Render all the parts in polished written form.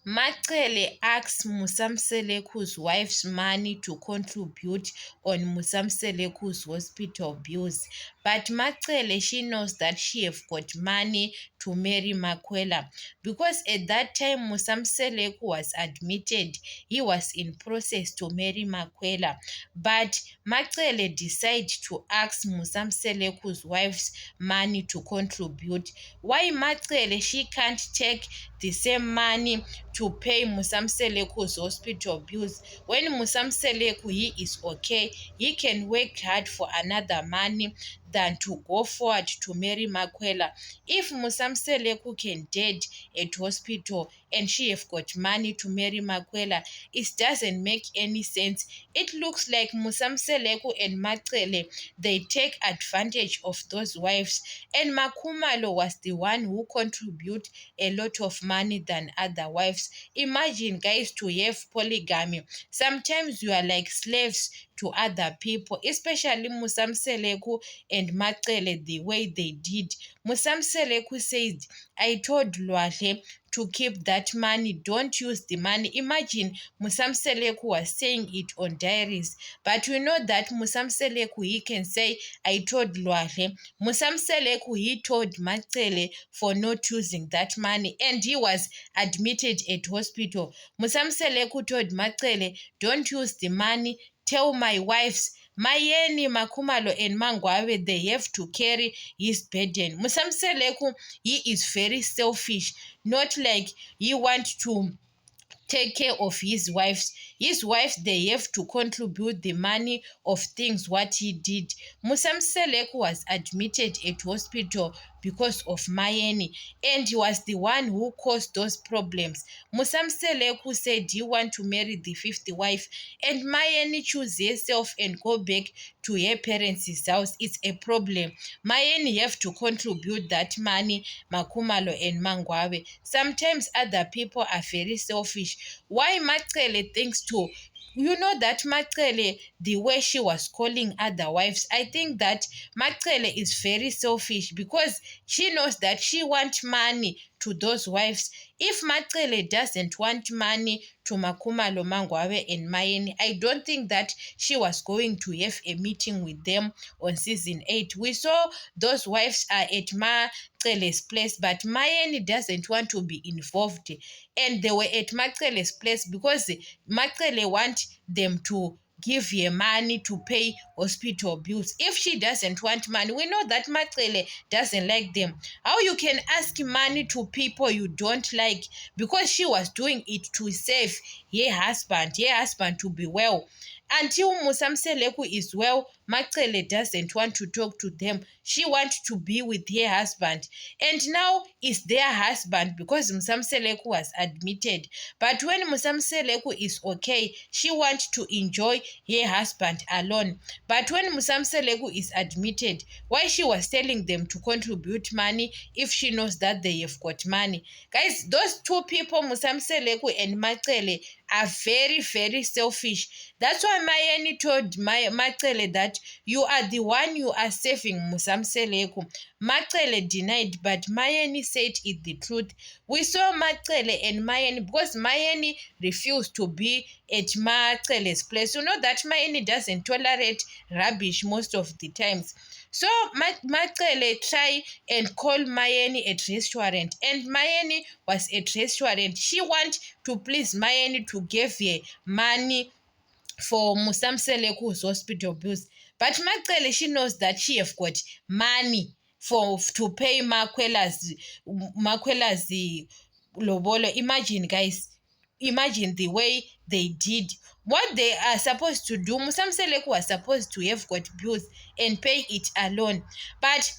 Macele asks Musamseleku's wife's money to contribute on Musamseleku's hospital bills. But Macele, she knows that she have got money to marry Makwela. Because at that time Musamseleku was admitted, he was in process to marry Makwela. But Macele decided to ask Musamseleku's wife's money to contribute. Why Macele, she can't take the same money to pay Musamseleku's hospital bills? When Musamseleku, he is okay, he can work hard for another money than to go forward to marry Makwela. If Musamseleku can dead at hospital and she have got money to marry Makwela, it doesn't make any sense. It looks like Musamseleku and Macele, they take advantage of those wives, and Makumalo was the one who contribute a lot of money than other wives. Imagine, guys, to have polygamy. Sometimes you are like slaves to other people, especially Musamseleku and Macele, the way they did. Musamseleku said, I told Lwale to keep that money, don't use the money. Imagine Musamseleku was saying it on diaries, but we know that Musamseleku, he can say, I told Lwale. Musamseleku, he told Macele for not using that money, and he was admitted at hospital. Musamseleku told Macele, don't use the money, tell my wives Mayeni, Makumalo, and Mangwawe, they have to carry his burden. Musamseleku, he is very selfish, not like he want to take care of his wives. His wives, they have to contribute the money of things what he did. Musamseleku was admitted at hospital because of Mayeni, and he was the one who caused those problems. Musamseleku said he want to marry the fifth wife, and Mayeni choose herself and go back to her parents' house. It's a problem. Mayeni have to contribute that money, Makumalo and Mangwawe. Sometimes other people are very selfish. Why Macele thinks to, you know that Macele, the way she was calling other wives, I think that Macele is very selfish because she knows that she wants money to those wives. If Macele doesn't want money to Makumalo, Mangwawe and Mayeni, I don't think that she was going to have a meeting with them on season 8. We saw those wives are at Macele's place, but Mayeni doesn't want to be involved, and they were at Macele's place because Macele want them to give her money to pay hospital bills. If she doesn't want money, we know that Macele doesn't like them. How you can ask money to people you don't like? Because she was doing it to save her husband to be well. Until Musamseleku is well, Macele doesn't want to talk to them. She wants to be with her husband. And now it's their husband because Musamseleku was admitted. But when Musamseleku is okay, she wants to enjoy her husband alone. But when Musamseleku is admitted, why she was telling them to contribute money if she knows that they have got money? Guys, those two people, Musamseleku and Macele, are very, very selfish. That's why Mayeni told Macele that you are the one you are saving Musamseleku. Macele denied, but Mayeni said it the truth. We saw Macele and Mayeni because Mayeni refused to be at Macele's place. You know that Mayeni doesn't tolerate rubbish most of the times. So Macele try and call Mayeni at restaurant, and Mayeni was at restaurant. She want to please Mayeni to give her money for Musamseleku's hospital bills. But Macele, she knows that she have got money for to pay Makwela's lobolo. Imagine, guys. Imagine the way they did. What they are supposed to do, Musamseleku was supposed to have got bills and pay it alone. But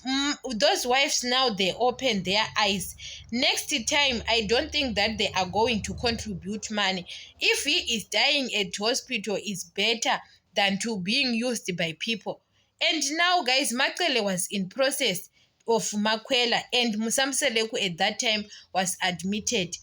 those wives now, they open their eyes. Next time, I don't think that they are going to contribute money. If he is dying at hospital, it's better than to being used by people. And now, guys, Macele was in process of Makwela, and Musamseleku at that time was admitted,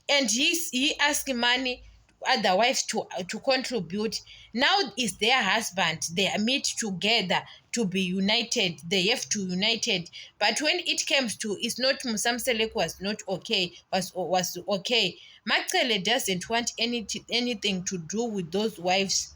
and he asked money. other wives to contribute. Now is their husband, they are meet together to be united, they have to united. But when it comes to, it's not Musamselek was not okay, was okay. Macele doesn't want anything to do with those wives